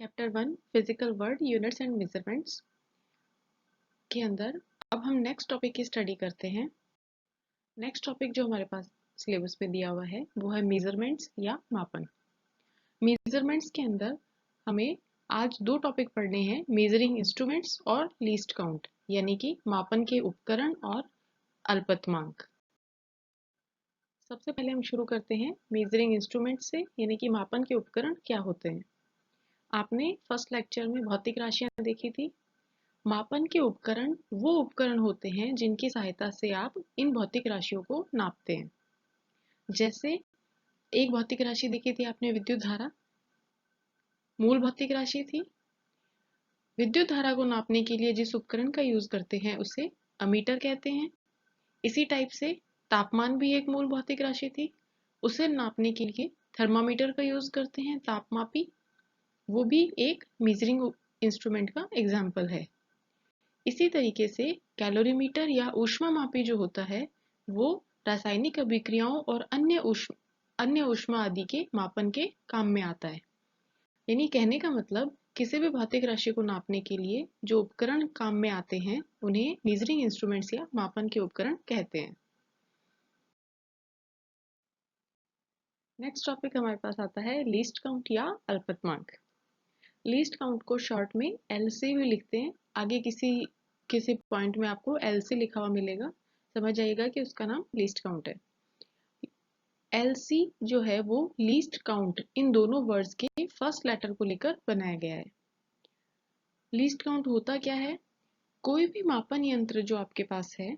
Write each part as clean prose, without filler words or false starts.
Chapter 1 physical word units and measurements के अंदर अब हम नेक्स्ट टॉपिक की स्टडी करते हैं। नेक्स्ट टॉपिक जो हमारे पास सिलेबस में दिया हुआ है वो है मेजरमेंट्स या मापन। मेजरमेंट्स के अंदर हमें आज दो टॉपिक पढ़ने हैं, मेजरिंग इंस्ट्रूमेंट्स और लीस्ट काउंट, यानी कि मापन के उपकरण और अल्पतमांक। सबसे पहले हम शुरू करते हैं मेजरिंग इंस्ट्रूमेंट से, यानी कि मापन के उपकरण क्या होते हैं। आपने फर्स्ट लेक्चर में भौतिक राशियां देखी थी। मापन के उपकरण वो उपकरण होते हैं जिनकी सहायता से आप इन भौतिक राशियों को नापते हैं। जैसे एक भौतिक राशि देखी थी आपने, विद्युत धारा, मूल भौतिक राशि थी। विद्युत धारा को नापने के लिए जिस उपकरण का यूज करते हैं उसे अमीटर कहते हैं। इसी टाइप से तापमान भी एक मूल भौतिक राशि थी, उसे नापने के लिए थर्मामीटर का यूज करते हैं, तापमापी, वो भी एक मेजरिंग इंस्ट्रूमेंट का एग्जाम्पल है। इसी तरीके से कैलोरीमीटर या ऊष्मामापी जो होता है वो रासायनिक अभिक्रियाओं और अन्य ऊष्मा आदि के मापन के काम में आता है। यानी कहने का मतलब किसी भी भौतिक राशि को नापने के लिए जो उपकरण काम में आते हैं उन्हें मेजरिंग इंस्ट्रूमेंट्स या मापन के उपकरण कहते हैं। नेक्स्ट टॉपिक हमारे पास आता है लीस्ट काउंट या अल्पतमांक। लीस्ट काउंट को शॉर्ट में एलसी भी लिखते हैं। आगे किसी किसी पॉइंट में आपको एलसी लिखा हुआ मिलेगा, समझ जाइएगा कि उसका नाम लीस्ट काउंट है। एलसी जो है वो लीस्ट काउंट इन दोनों वर्ड्स के फर्स्ट लेटर को लेकर बनाया गया है। लीस्ट काउंट होता क्या है? कोई भी मापन यंत्र जो आपके पास है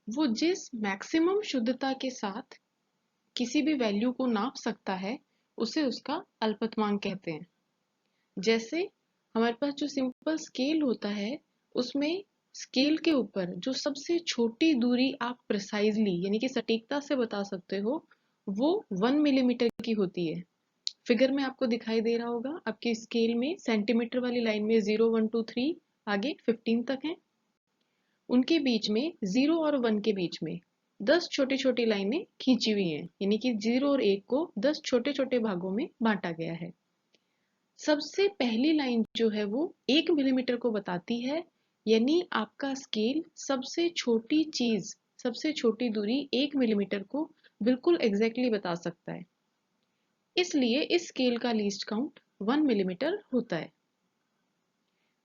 वो जिस मैक्सिमम शुद्धता के साथ किसी भी वैल्यू को नाप सकता है उसे उसका अल्पतमांक कहते हैं। जैसे हमारे पास जो सिंपल स्केल होता है उसमें स्केल के ऊपर जो सबसे छोटी दूरी आप प्रिसाइजली यानी कि सटीकता से बता सकते हो वो 1 मिलीमीटर की होती है। फिगर में आपको दिखाई दे रहा होगा, आपकी स्केल में सेंटीमीटर वाली लाइन में 0 1 2 3 आगे 15 तक है। उनके बीच में 0 और 1 के बीच में 10 छोटी छोटी लाइनें खींची हुई हैं, यानी कि 0 और 1 को 10 छोटे छोटे भागों में बांटा गया है। सबसे पहली लाइन जो है वो 1 मिलीमीटर को बताती है, यानी आपका स्केल सबसे छोटी चीज, सबसे छोटी दूरी 1 मिलीमीटर को बिल्कुल एग्जैक्टली बता सकता है। इसलिए इस स्केल का लीस्ट काउंट 1 मिलीमीटर होता है।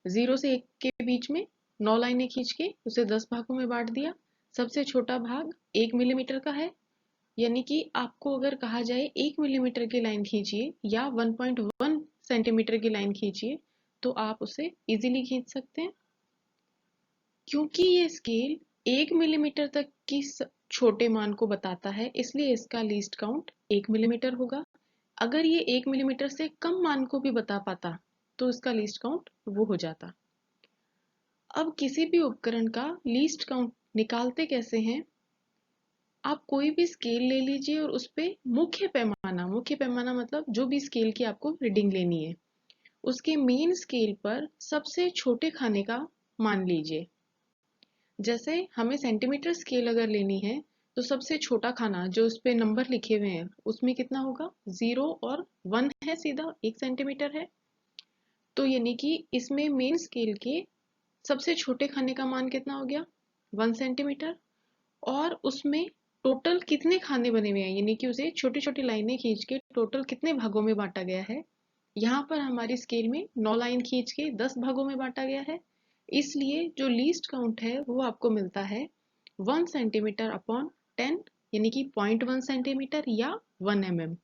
0 से 1 के बीच में 9 लाइनें खींच के उसे 10 भागों में बांट दिया। सबसे छोटा भाग 1 मिलीमीटर का है, यानी कि आपको अगर कहा जाए 1 मिलीमीटर की लाइन खींचिए या 1.1 सेंटीमीटर की लाइन खींचिए तो आप उसे इजीली खींच सकते हैं। क्योंकि ये स्केल 1 मिलीमीटर तक की छोटे मान को बताता है इसलिए इसका लीस्ट काउंट 1 मिलीमीटर होगा। अगर ये 1 मिलीमीटर से कम मान को भी बता पाता तो इसका लीस्ट काउंट वो हो जाता। अब किसी भी उपकरण का लीस्ट काउंट निकालते कैसे हैं? आप कोई भी स्केल ले लीजिए और उस पे मुख्य पैमाना मतलब जो भी स्केल की आपको रीडिंग लेनी है उसके मेन स्केल पर सबसे छोटे खाने का मान लीजिए। जैसे हमें सेंटीमीटर स्केल अगर लेनी है तो सबसे छोटा खाना जो उस पे नंबर लिखे हुए हैं उसमें कितना होगा? 0 और 1 है, सीधा 1 सेंटीमीटर है। तो यानी कि इसमें मेन स्केल के सबसे छोटे खाने का मान कितना हो गया? 1 सेंटीमीटर। और उसमें टोटल कितने खाने बने हुए हैं, यानी कि उसे छोटी छोटी लाइनें खींच के टोटल कितने भागों में बांटा गया है। यहाँ पर हमारी स्केल में 9 लाइन खींच के 10 भागों में बांटा गया है। इसलिए जो लीस्ट काउंट है वो आपको मिलता है 1 सेंटीमीटर अपॉन 10, यानी कि 0.1 सेंटीमीटर या 1 mm।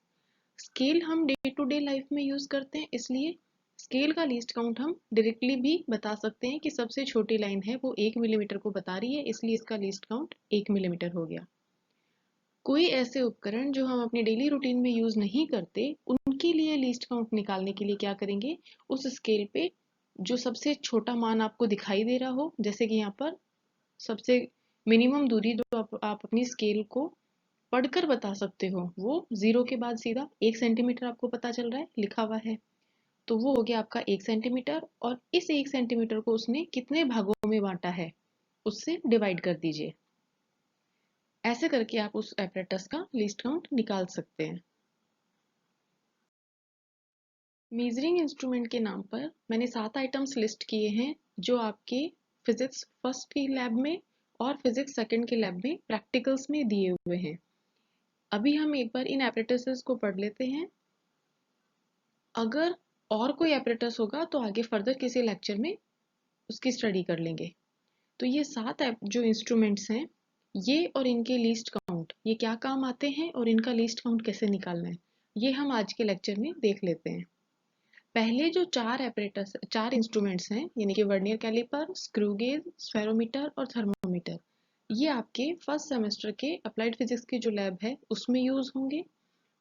स्केल हम डे टू डे लाइफ में यूज करते हैं इसलिए स्केल का लीस्ट काउंट हम डायरेक्टली भी बता सकते हैं कि सबसे छोटी लाइन है वो 1 मिलीमीटर को बता रही है, इसलिए इसका लीस्ट काउंट 1 मिलीमीटर हो गया। कोई ऐसे उपकरण जो हम अपने डेली रूटीन में यूज नहीं करते उनके लिए लीस्ट काउंट निकालने के लिए क्या करेंगे? उस स्केल पे जो सबसे छोटा मान आपको दिखाई दे रहा हो, जैसे कि यहाँ पर सबसे मिनिमम दूरी जो आप अपनी स्केल को पढ़कर बता सकते हो वो 0 के बाद सीधा 1 सेंटीमीटर आपको पता चल रहा है, लिखा हुआ है। तो वो हो गया आपका 1 सेंटीमीटर और इस 1 सेंटीमीटर को उसने कितने भागों में बांटा है उससे डिवाइड कर दीजिए। ऐसे करके आप उस एपरेटस का लीस्ट काउंट निकाल सकते हैं। मीजरिंग इंस्ट्रूमेंट के नाम पर मैंने 7 आइटम्स लिस्ट किए हैं जो आपके फिजिक्स फर्स्ट की लैब में और फिजिक्स सेकंड के लैब में प्रैक्टिकल्स में दिए हुए हैं। अभी हम एक बार इन एपरेटसेस को पढ़ लेते हैं। अगर और कोई एपरेटस होगा तो आगे फर्दर किसी लेक्चर में उसकी स्टडी कर लेंगे। तो ये 7 जो इंस्ट्रूमेंट्स हैं, ये और इनके लीस्ट काउंट, ये क्या काम आते हैं और इनका लीस्ट काउंट कैसे निकालना है, ये हम आज के लेक्चर में देख लेते हैं। पहले जो चार इंस्ट्रूमेंट्स हैं, यानी कि vernier caliper, screw gauge, spherometer और थर्मोमीटर, ये आपके फर्स्ट सेमेस्टर के अप्लाइड फिजिक्स की जो लैब है उसमें यूज होंगे।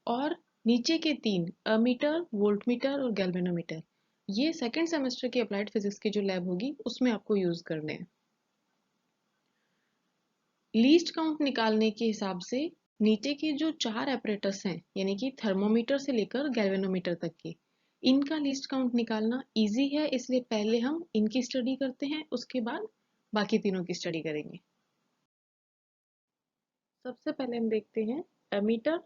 और नीचे के 3 अमीटर, वोल्टमीटर और गैल्वेनोमीटर, ये सेकेंड सेमेस्टर के अप्लाइड फिजिक्स की जो लैब होगी उसमें आपको यूज करने हैं। लीस्ट काउंट निकालने के हिसाब से नीचे के जो 4 एपरेटस हैं, यानी कि थर्मोमीटर से लेकर गैल्वेनोमीटर तक के, इनका लीस्ट काउंट निकालना इजी है, इसलिए पहले हम इनकी स्टडी करते हैं, उसके बाद बाकी तीनों की स्टडी करेंगे। सबसे पहले हम देखते हैं एमीटर।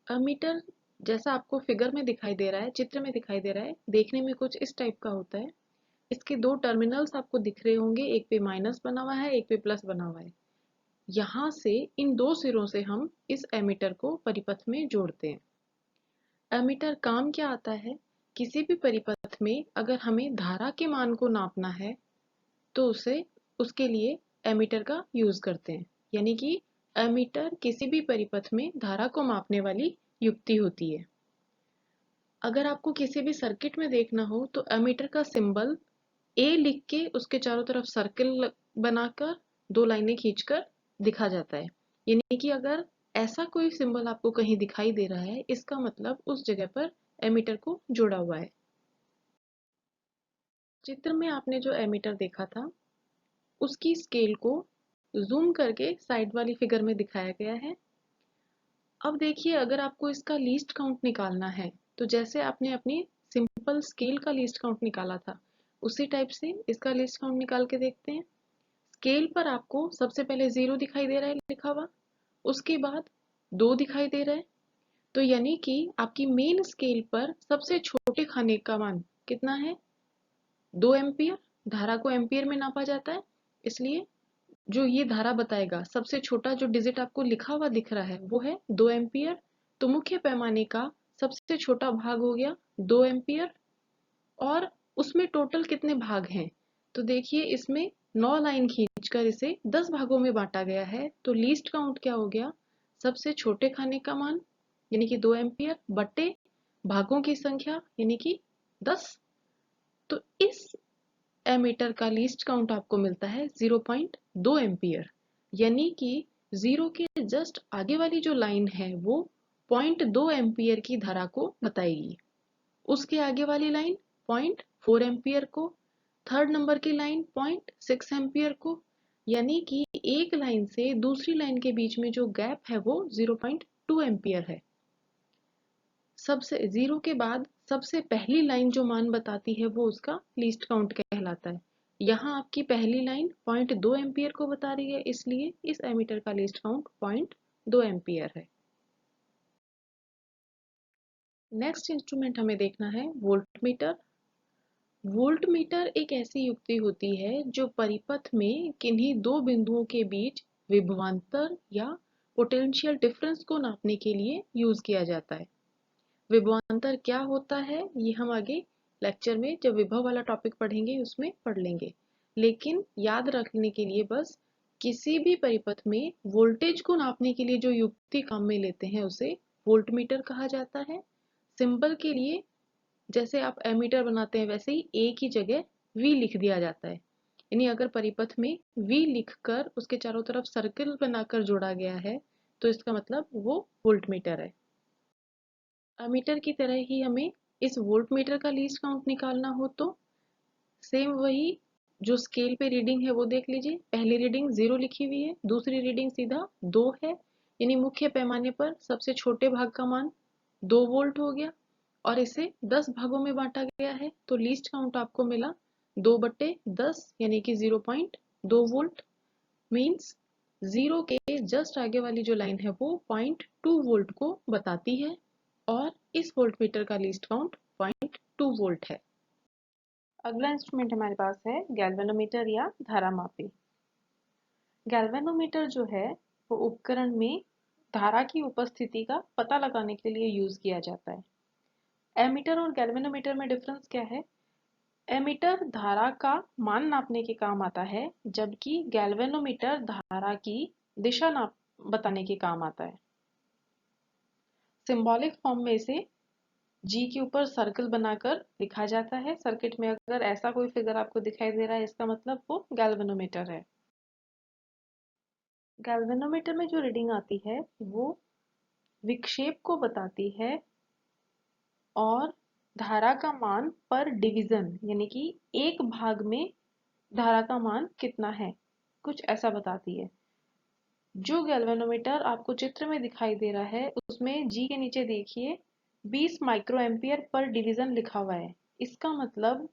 एमीटर जैसा आपको फिगर में दिखाई दे रहा है, चित्र में दिखाई दे रहा है, देखने में कुछ इस टाइप का होता है। इसके 2 टर्मिनल्स आपको दिख रहे होंगे, एक पे माइनस बना हुआ है, एक पे प्लस बना हुआ है। यहाँ से इन 2 सिरों से हम इस एमीटर को परिपथ में जोड़ते हैं। एमीटर काम क्या आता है, किसी भी परिपथ में अगर हमें धारा के मान को नापना है तो उसे उसके लिए एमीटर का यूज करते हैं। यानी कि एमीटर किसी भी परिपथ में धारा को मापने वाली युक्ति होती है। अगर आपको किसी भी सर्किट में देखना हो तो एमीटर का सिंबल ए लिख के उसके चारों तरफ सर्किल बनाकर 2 लाइनें खींचकर दिखा जाता है। यानी कि अगर ऐसा कोई सिंबल आपको कहीं दिखाई दे रहा है, इसका मतलब उस जगह पर एमीटर को जोड़ा हुआ है। चित्र में आपने जो एमीटर देखा था उसकी स्केल को जूम करके साइड वाली फिगर में दिखाया गया है। अब देखिए, अगर आपको इसका लीस्ट काउंट निकालना है तो जैसे आपने अपनी सिंपल स्केल का लीस्ट काउंट निकाला था उसी टाइप से इसका लीस्ट काउंट निकाल के देखते हैं। स्केल पर आपको सबसे पहले 0 दिखाई दे रहा है लिखा हुआ, उसके बाद 2 दिखाई दे रहा है, तो यानी कि आपकी मेन स्केल पर सबसे छोटे खाने का मान कितना है, 2 एम्पियर। धारा को एम्पियर में नापा जाता है, इसलिए जो ये धारा बताएगा, सबसे छोटा जो डिजिट आपको लिखा हुआ दिख रहा है वो है 2 एम्पियर। तो मुख्य पैमाने का सबसे छोटा भाग हो गया 2 एम्पियर। और उसमें टोटल कितने भाग हैं, तो देखिए इसमें 9 लाइन खींचकर इसे 10 भागों में बांटा गया है। तो लीस्ट काउंट क्या हो गया, सबसे छोटे खाने का मान यानी कि 2 एम्पियर बटे भागों की संख्या यानी कि 10। तो इस एमीटर का लीस्ट काउंट आपको मिलता है 0.2 एम्पियर। यानी कि 0 के जस्ट आगे वाली जो लाइन है वो 0.2 एम्पियर की धारा को बताएगी, उसके आगे वाली लाइन 0.4 एम्पियर को, थर्ड नंबर की लाइन 0.6 एम्पियर को। यानी कि एक लाइन से दूसरी लाइन के बीच में जो गैप है वो 0.2 एम्पियर है। सबसे 0 के बाद सबसे पहली लाइन जो मान बताती है वो उसका लीस्ट काउंट कहलाता है। यहाँ आपकी पहली लाइन 0.2 एम्पियर को बता रही है, इसलिए इस एमीटर का लीस्ट काउंट 0.2 एम्पियर है। नेक्स्ट इंस्ट्रूमेंट हमें देखना है वोल्टमीटर। वोल्टमीटर एक ऐसी युक्ति होती है जो परिपथ में किन्हीं 2 बिंदुओं के बीच विभवांतर या पोटेंशियल डिफरेंस को नापने के लिए यूज किया जाता है। विभवांतर क्या होता है ये हम आगे लेक्चर में जब विभव वाला टॉपिक पढ़ेंगे उसमें पढ़ लेंगे, लेकिन याद रखने के लिए बस किसी भी परिपथ में वोल्टेज को नापने के लिए जो युक्ति काम में लेते हैं उसे वोल्टमीटर कहा जाता है। सिंबल के लिए जैसे आप एमीटर बनाते हैं वैसे ही ए की जगह वी लिख दिया जाता है। यानी अगर परिपथ में वी लिखकर उसके चारों तरफ सर्किल बनाकर जोड़ा गया है तो इसका मतलब वो वोल्टमीटर है। एमीटर की तरह ही हमें इस वोल्टमीटर का लीस्ट काउंट निकालना हो तो सेम वही जो स्केल पे रीडिंग है वो देख लीजिए। पहली रीडिंग 0 लिखी हुई है, दूसरी रीडिंग सीधा 2 है, यानी मुख्य पैमाने पर सबसे छोटे भाग का मान 2 वोल्ट हो गया और इसे 10 भागों में बांटा गया है। तो लीस्ट काउंट आपको मिला 2/10 यानी कि 0.2 वोल्ट। मीन्स 0 के जस्ट आगे वाली जो लाइन है वो 0.2 वोल्ट को बताती है और इस वोल्टमीटर का लीस्ट काउंट 0.2 वोल्ट है। अगला इंस्ट्रूमेंट हमारे पास है गैल्वेनोमीटर या धारा मापी। गैल्वेनोमीटर जो है वो उपकरण में धारा की उपस्थिति का पता लगाने के लिए यूज किया जाता है। एमीटर और गैल्वेनोमीटर में डिफरेंस क्या है? एमीटर धारा का मान नापने के काम आता है, जबकि गैल्वेनोमीटर धारा की दिशा नाप बताने के काम आता है। सिंबॉलिक फॉर्म में इसे जी के ऊपर सर्कल बनाकर लिखा जाता है। सर्किट में अगर ऐसा कोई फिगर आपको दिखाई दे रहा है, इसका मतलब वो गैल्वेनोमीटर है। गैल्वेनोमीटर में जो रीडिंग आती है वो विक्षेप को बताती है और धारा का मान पर डिवीजन यानी कि एक भाग में धारा का मान कितना है, कुछ ऐसा बताती है। जो गैल्वेनोमीटर आपको चित्र में दिखाई दे रहा है उसमें जी के नीचे देखिए 20 माइक्रो एम्पियर पर डिवीजन लिखा हुआ है। इसका मतलब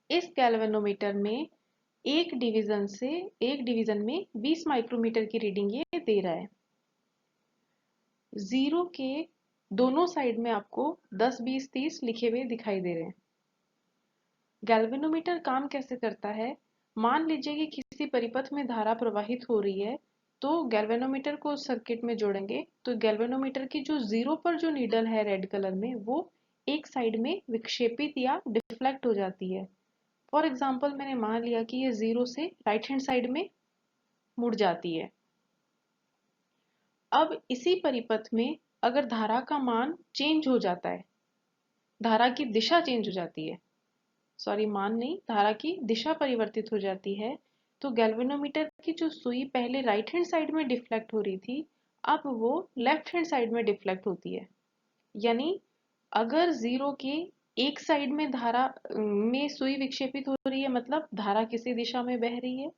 इस गैल्वेनोमीटर में एक डिवीजन में 20 माइक्रोमीटर की रीडिंग ये दे रहा है। जीरो के दोनों साइड में आपको 10, 20, 30 लिखे हुए दिखाई दे रहे हैं। गैल्वेनोमीटर काम कैसे करता है? मान लीजिए कि किसी परिपथ में धारा प्रवाहित हो रही है, तो गैल्वेनोमीटर को सर्किट में जोड़ेंगे तो गैल्वेनोमीटर की जो जीरो पर जो नीडल है रेड कलर में, वो एक साइड में विक्षेपित या डिफ्लेक्ट हो जाती है। फॉर एग्जाम्पल मैंने मान लिया कि ये जीरो से राइट हैंड साइड में मुड़ जाती है। अब इसी परिपथ में अगर धारा का मान चेंज हो जाता है, धारा की दिशा चेंज हो जाती है, सॉरी मान नहीं, धारा की दिशा परिवर्तित हो जाती है, तो गैल्वेनोमीटर की जो सुई पहले राइट हैंड साइड में डिफ्लेक्ट हो रही थी, अब वो लेफ्ट हैंड साइड में डिफ्लेक्ट होती है। यानी अगर जीरो के एक साइड में धारा में सुई विक्षेपित हो रही है, मतलब धारा किसी दिशा में बह रही है,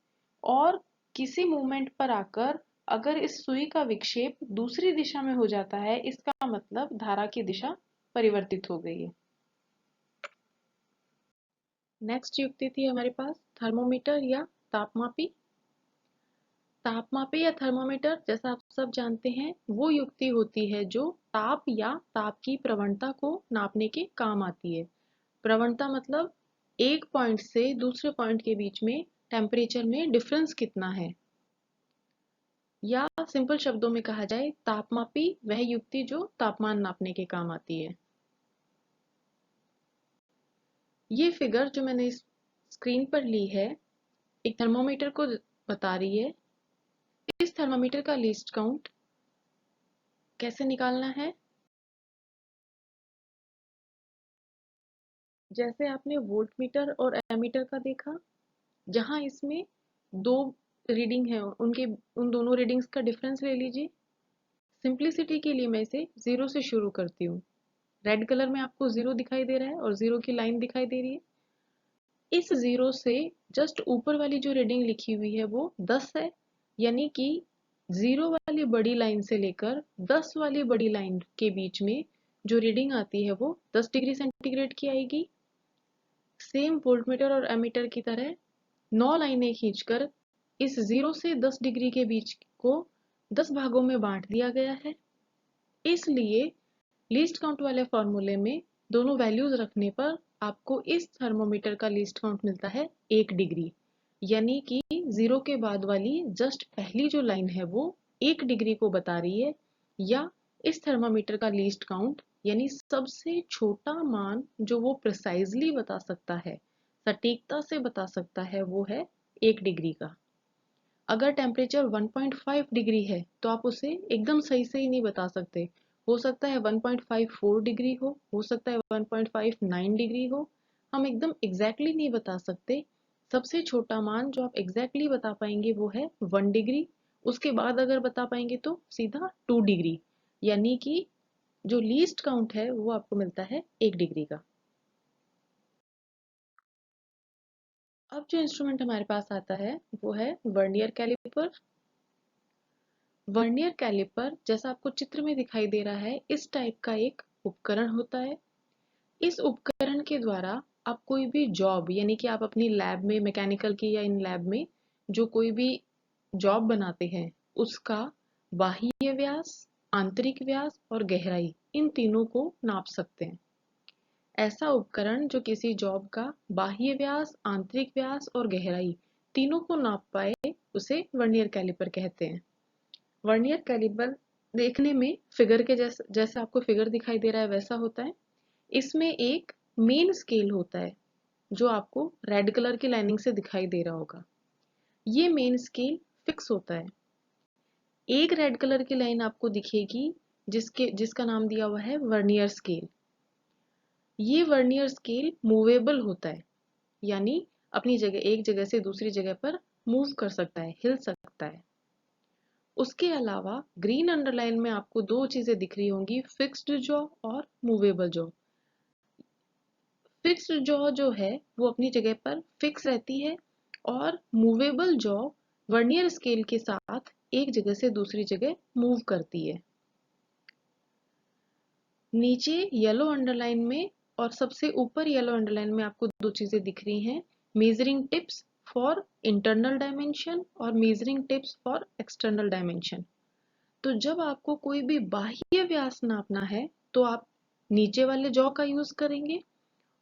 और किसी मूवमेंट पर आकर अगर इस सुई का विक्षेप दूसरी दिशा में हो जाता है, इसका मतलब धारा की दिशा परिवर्तित हो गई है। नेक्स्ट युक्ति थी हमारे पास थर्मोमीटर या तापमापी। तापमापी या थर्मोमीटर जैसा आप सब जानते हैं वो युक्ति होती है जो ताप या ताप की प्रवणता को नापने के काम आती है। प्रवणता मतलब एक पॉइंट से दूसरे पॉइंट के बीच में टेम्परेचर में डिफरेंस कितना है, या सिंपल शब्दों में कहा जाए तापमापी वह युक्ति जो तापमान नापने के काम आती है। ये फिगर जो मैंने इस स्क्रीन पर ली है एक थर्मोमीटर को बता रही है। इस थर्मोमीटर का लीस्ट काउंट कैसे निकालना है? जैसे आपने वोल्टमीटर और एमीटर का देखा, जहां इसमें दो रीडिंग है, उनके उन दोनों रीडिंग्स का डिफरेंस ले लीजिए। सिंप्लिसिटी के लिए मैं इसे जीरो से शुरू करती हूँ। रेड कलर में आपको जीरो दिखाई दे रहा है और जीरो की लाइन दिखाई दे रही है। इस जीरो से जस्ट ऊपर वाली जो रीडिंग लिखी हुई है वो 10 है, यानी कि जीरो वाली बड़ी लाइन से लेकर 10 वाली बड़ी लाइन के बीच में जो रीडिंग आती है वो 10 डिग्री सेंटीग्रेड की आएगी। सेम वोल्टमीटर और एमीटर की तरह 9 लाइनें खींचकर इस 0 से 10 डिग्री के बीच को 10 भागों में बांट दिया गया है। इसलिए लीस्ट काउंट वाले फॉर्मूले में दोनों वैल्यूज रखने पर आपको इस थर्मोमीटर का लीस्ट काउंट मिलता है 1 डिग्री, यानी कि 0 के बाद वाली जस्ट पहली जो लाइन है वो 1 डिग्री को बता रही है, या इस थर्मोमीटर का लीस्ट काउंट यानी सबसे छोटा मान जो वो प्रिसाइजली बता सकता है, सटीकता से बता सकता है, वो है 1 डिग्री का। अगर टेम्परेचर 1.5 डिग्री है तो आप उसे एकदम सही से ही नहीं बता सकते। हो सकता है 1.54 डिग्री हो सकता है 1.59 डिग्री हो, हम एकदम एग्जैक्टली नहीं बता सकते। सबसे छोटा मान जो आप एग्जैक्टली बता पाएंगे वो है 1 डिग्री। उसके बाद अगर बता पाएंगे तो सीधा 2 डिग्री, यानी कि जो लीस्ट काउंट है वो आपको मिलता है 1 डिग्री का। अब जो इंस्ट्रूमेंट हमारे पास आता है वो है वर्नियर कैलिपर। वर्नियर कैलिपर जैसा आपको चित्र में दिखाई दे रहा है, इस टाइप का एक उपकरण होता है। इस उपकरण के द्वारा आप कोई भी जॉब यानी कि आप अपनी लैब में, मैकेनिकल की या इन लैब में जो कोई भी जॉब बनाते हैं उसका बाह्य व्यास, आंतरिक व्यास और गहराई, इन तीनों को नाप सकते हैं। ऐसा उपकरण जो किसी जॉब का बाह्य व्यास, आंतरिक व्यास और गहराई तीनों को नाप पाए, उसे वर्नियर कैलिपर कहते हैं। वर्नियर कैलिपर देखने में फिगर के जैसे आपको फिगर दिखाई दे रहा है वैसा होता है। इसमें एक मेन स्केल होता है जो आपको रेड कलर की लाइनिंग से दिखाई दे रहा होगा। ये मेन स्केल फिक्स होता है। एक रेड कलर की लाइन आपको दिखेगी जिसका नाम दिया हुआ है वर्नियर स्केल। ये वर्नियर स्केल मूवेबल होता है, यानी अपनी जगह एक जगह से दूसरी जगह पर मूव कर सकता है, हिल सकता है। उसके अलावा ग्रीन अंडरलाइन में आपको दो चीजें दिख रही होंगी, फिक्स्ड जॉ और मूवेबल जॉ। फिक्स्ड जॉ जो है वो अपनी जगह पर फिक्स रहती है और मूवेबल जॉ वर्नियर स्केल के साथ एक जगह से दूसरी जगह मूव करती है। नीचे येलो अंडरलाइन में और सबसे ऊपर येलो अंडरलाइन में आपको दो चीजें दिख रही हैं, measuring tips for internal dimension और measuring tips for external dimension. तो जब आपको कोई भी बाह्य व्यास नापना है तो आप नीचे वाले जॉ का यूज करेंगे,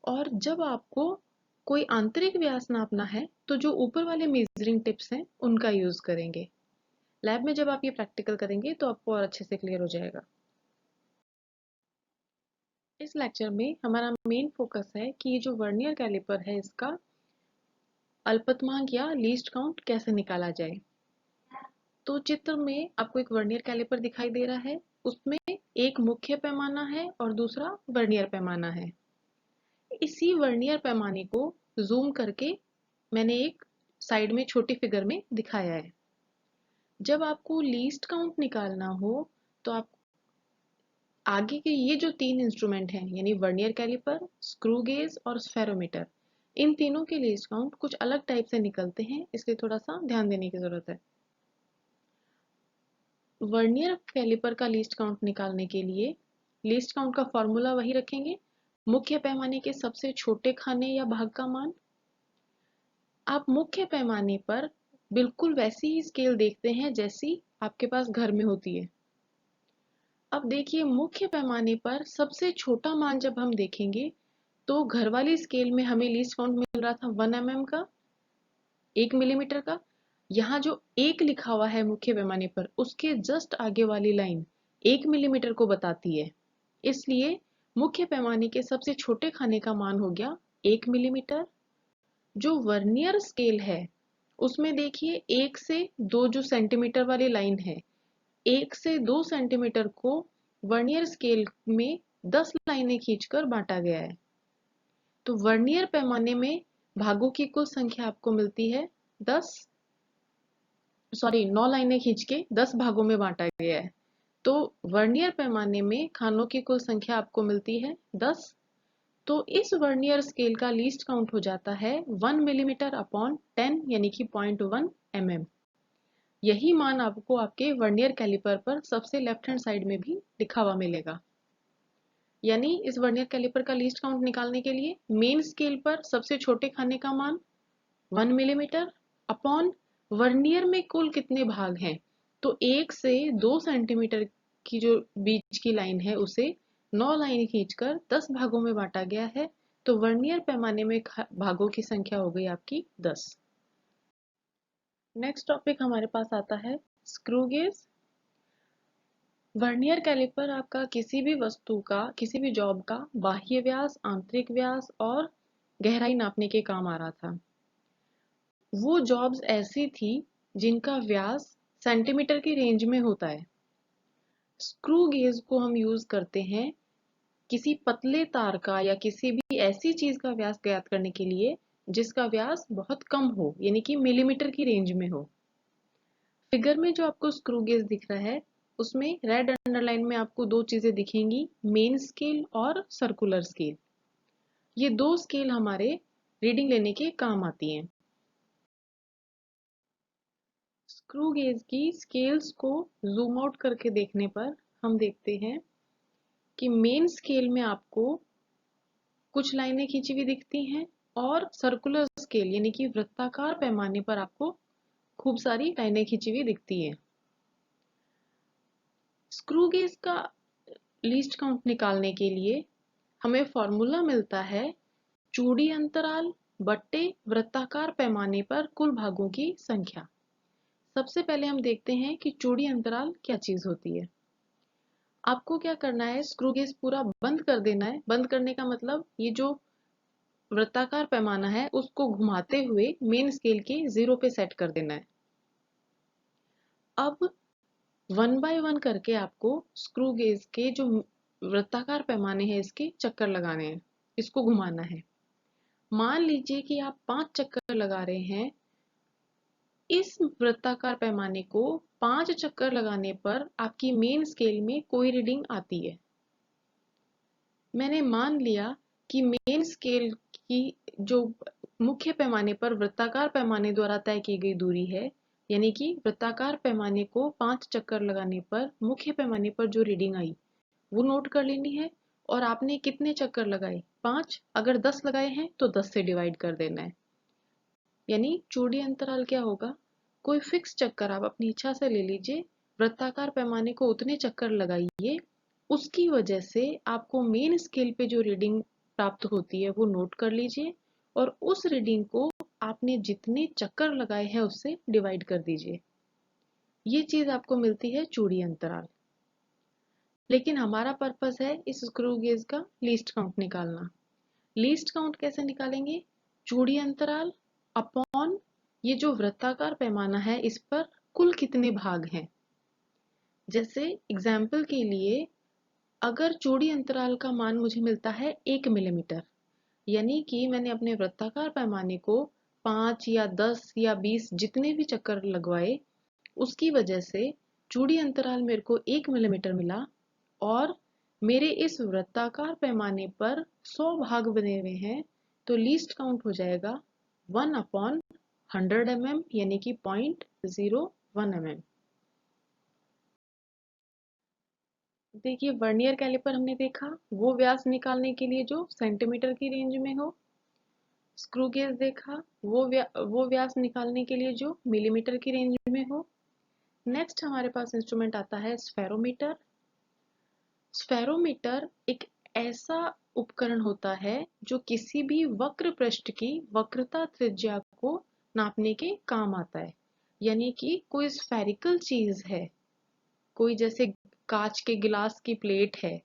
और जब आपको कोई आंतरिक व्यास नापना है तो जो ऊपर वाले मेजरिंग टिप्स हैं उनका यूज करेंगे। लैब में जब आप ये प्रैक्टिकल करेंगे तो आपको और अच्छे से क्लियर हो जाएगा। इस लेक्चर में हमारा मेन फोकस है कि ये जो वर्नियर कैलिपर है इसका अल्पतमांक या लीस्ट काउंट कैसे निकाला जाए। तो चित्र में आपको एक वर्नियर कैलिपर दिखाई दे रहा है, उसमें एक मुख्य पैमाना है और दूसरा वर्नियर पैमाना है। इसी वर्नियर पैमाने को जूम करके मैंने एक साइड में छोटी फिगर में दिखाया है। जब आपको लीस्ट काउंट निकालना हो तो आप आगे के ये जो तीन इंस्ट्रूमेंट हैं, यानी वर्नियर कैलिपर, स्क्रू गेज और स्फेरोमीटर, इन तीनों के लीस्ट काउंट कुछ अलग टाइप से निकलते हैं, इसलिए थोड़ा सा ध्यान देने की जरूरत है। वर्नियर कैलिपर का लीस्ट काउंट निकालने के लिए लीस्ट काउंट का फॉर्मूला वही रखेंगे, मुख्य पैमाने के सबसे छोटे खाने या भाग का मान। आप मुख्य पैमाने पर बिल्कुल वैसी ही स्केल देखते हैं जैसी आपके पास घर में होती है। अब देखिए, मुख्य पैमाने पर सबसे छोटा मान जब हम देखेंगे तो घर वाली स्केल में हमें लीस्ट काउंट मिल रहा था 1 mm का, 1 मिलीमीटर का। यहाँ जो 1 लिखा हुआ है मुख्य पैमाने पर, उसके जस्ट आगे वाली लाइन 1 मिलीमीटर को बताती है, इसलिए मुख्य पैमाने के सबसे छोटे खाने का मान हो गया 1 मिलीमीटर। जो वर्नियर स्केल है उसमें देखिए 1 से 2 जो सेंटीमीटर वाली लाइन है, 1 से 2 सेंटीमीटर को वर्नियर स्केल में 10 लाइनें खींचकर बांटा गया है। तो वर्नियर पैमाने में भागों की कुल संख्या आपको मिलती है 9 लाइनें खींच के 10 भागों में बांटा गया है। तो वर्नियर पैमाने में खानों की कुल संख्या आपको मिलती है 10। तो इस वर्नियर स्केल का लीस्ट काउंट हो जाता है 1 मिलीमीटर अपॉन 10, यानी कि 0.1 mm। यही मान आपको आपके वर्नियर कैलिपर पर सबसे लेफ्ट हैंड साइड में भी लिखा हुआ मिलेगा। यानी इस वर्नियर कैलिपर का लीस्ट काउंट निकालने के लिए मेन स्केल पर सबसे छोटे खाने का मान 1 मिलीमीटर अपॉन वर्नियर में कुल कितने भाग हैं, तो 1 से 2 सेंटीमीटर की जो बीच की लाइन है उसे 9 लाइन खींचकर 10 भागों में बांटा गया है। तो वर्नियर पैमाने में भागों की संख्या हो गई आपकी 10। नेक्स्ट टॉपिक हमारे पास आता है स्क्रू गेज। वर्नियर कैलिपर आपका किसी भी वस्तु का, किसी भी जॉब का बाह्य व्यास, आंतरिक व्यास और गहराई नापने के काम आ रहा था। वो जॉब्स ऐसी थी जिनका व्यास सेंटीमीटर की रेंज में होता है। स्क्रू गेज को हम यूज करते हैं किसी पतले तार का या किसी भी ऐसी चीज का व्यास ज्ञात करने के लिए जिसका व्यास बहुत कम हो, यानी कि मिलीमीटर की रेंज में हो। फिगर में जो आपको स्क्रू गेज दिख रहा है उसमें रेड अंडरलाइन में आपको दो चीजें दिखेंगी, मेन स्केल और सर्कुलर स्केल। ये दो स्केल हमारे रीडिंग लेने के काम आती हैं। स्क्रू गेज की स्केल्स को जूम आउट करके देखने पर हम देखते हैं कि मेन स्केल में आपको कुछ लाइनें खींची हुई दिखती हैं और सर्कुलर स्केल यानी कि वृत्ताकार पैमाने पर आपको खूब सारी लाइनें खींची हुई दिखती हैं। स्क्रू गेज का लीस्ट काउंट निकालने के लिए हमें फॉर्मूला मिलता है चूड़ी अंतराल बट्टे वृत्ताकार पैमाने पर कुल भागों की संख्या। सबसे पहले हम देखते हैं कि चूड़ी अंतराल क्या चीज होती है। आपको क्या करना है, स्क्रू गेज पूरा बंद कर देना है। बंद करने का मतलब ये जो वृत्ताकार पैमाना है उसको घुमाते हुए मेन स्केल के 0 पे सेट कर देना है। अब 1 बाय 1 करके आपको स्क्रू गेज के जो वृत्ताकार पैमाने हैं इसके चक्कर लगाने हैं, इसको घुमाना है। मान लीजिए कि आप 5 चक्कर लगा रहे हैं। इस वृत्ताकार पैमाने को 5 चक्कर लगाने पर आपकी मेन स्केल में कोई रीडिंग आती है। मैंने मान लिया कि मेन स्केल की जो मुख्य पैमाने पर वृत्ताकार पैमाने द्वारा तय की गई दूरी है, यानी कि वृत्ताकार पैमाने को 5 चक्कर लगाने पर मुख्य पैमाने पर जो रीडिंग आई वो नोट कर लेनी है। और आपने कितने चक्कर लगाए? 5। अगर 10 लगाए हैं तो 10 से डिवाइड कर देना है। यानी चूड़ी अंतराल क्या होगा? कोई फिक्स चक्कर आप अपनी इच्छा से ले लीजिए, वृत्ताकार पैमाने को उतने चक्कर लगाइए, उसकी वजह से आपको मेन स्केल पे जो रीडिंग प्राप्त होती है वो नोट कर लीजिए और उस रीडिंग को आपने जितने चक्कर लगाए हैं उससे डिवाइड कर दीजिए। ये चीज आपको मिलती है चूड़ी अंतराल। लेकिन हमारा पर्पस है इस स्क्रू गेज का लीस्ट काउंट निकालना। लीस्ट काउंट कैसे निकालेंगे? चूड़ी अंतराल अपॉन ये जो वृत्ताकार पैमाना है इस पर कुल कितने भाग हैं। जैसे एग्जाम्पल के लिए अगर चूड़ी अंतराल का मान मुझे मिलता है 1 मिलीमीटर, यानी कि मैंने अपने वृत्ताकार पैमाने को 5 या 10 या 20 जितने भी चक्कर लगवाए, उसकी वजह से चूड़ी अंतराल मेरे को 1 मिलीमीटर मिला और मेरे इस वृत्ताकार पैमाने पर 100 भाग बने हुए हैं, तो लीस्ट काउंट हो जाएगा 1/100 mm, यानी कि 0.01 mm। देखिए वर्नियर कैलिपर हमने देखा, वो व्यास निकालने के लिए जो सेंटीमीटर की रेंज में हो। स्क्रू गेज देखा, वो व्यास निकालने के लिए जो मिलीमीटर की रेंज में हो। नेक्स्ट हमारे पास इंस्ट्रूमेंट आता है स्फेरोमीटर। स्फेरोमीटर एक ऐसा उपकरण होता है जो किसी भी वक्र पृष्ठ की वक्रता त्रिज्या को नापने के काम आता है। यानी कि कोई स्फेरिकल चीज है, कोई जैसे कांच के गिलास की प्लेट है,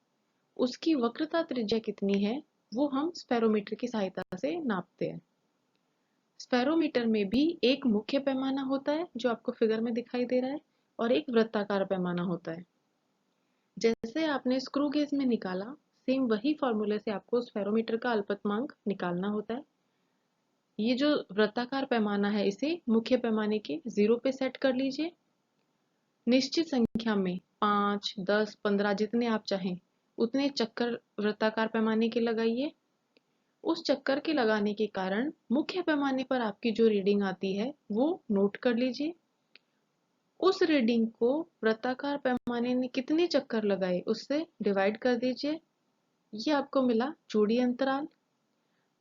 उसकी वक्रता त्रिज्या कितनी है वो हम स्फेरोमीटर की सहायता से नापते हैं। स्फेरोमीटर में भी एक मुख्य पैमाना होता है जो आपको फिगर में दिखाई दे रहा है और एक वृत्ताकार पैमाना होता है। जैसे आपने स्क्रू गेज में निकाला, सेम वही फॉर्मूले से आपको स्फेरोमीटर का अल्पतमांक निकालना होता है। ये जो वृत्ताकार पैमाना है इसे मुख्य पैमाने के 0 पे सेट कर लीजिए। निश्चित संख्या में 5, 10, 15 जितने आप चाहें उतने चक्कर वृत्ताकार पैमाने के लगाइए। उस चक्कर के लगाने के कारण मुख्य पैमाने पर आपकी जो रीडिंग आती है वो नोट कर लीजिए। उस रीडिंग को वृत्ताकार पैमाने ने कितने चक्कर लगाए उससे डिवाइड कर दीजिए। ये आपको मिला चूड़ी अंतराल।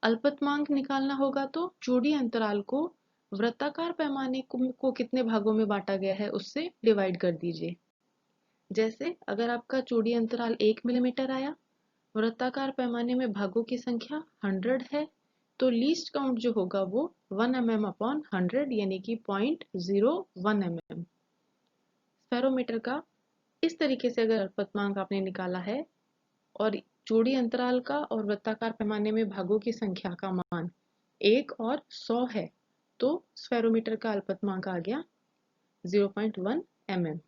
अल्पतमांक निकालना होगा तो चूड़ी अंतराल को वृत्ताकार पैमाने को कितने भागों में बांटा गया है उससे डिवाइड कर दीजिए। जैसे अगर आपका चूड़ी अंतराल 1 मिलीमीटर आया, वृत्ताकार पैमाने में भागों की संख्या 100 है, तो लीस्ट काउंट जो होगा वो 1 mm अपॉन 100 यानी कि 0.01 mm। स्फेरोमीटर का इस तरीके से अगर अल्पतमांक आपने निकाला है और चूड़ी अंतराल का और वृत्ताकार पैमाने में भागों की संख्या का मान 1 और 100 है, तो स्फेरोमीटर का अल्पतमांक आ गया 0.1 mm।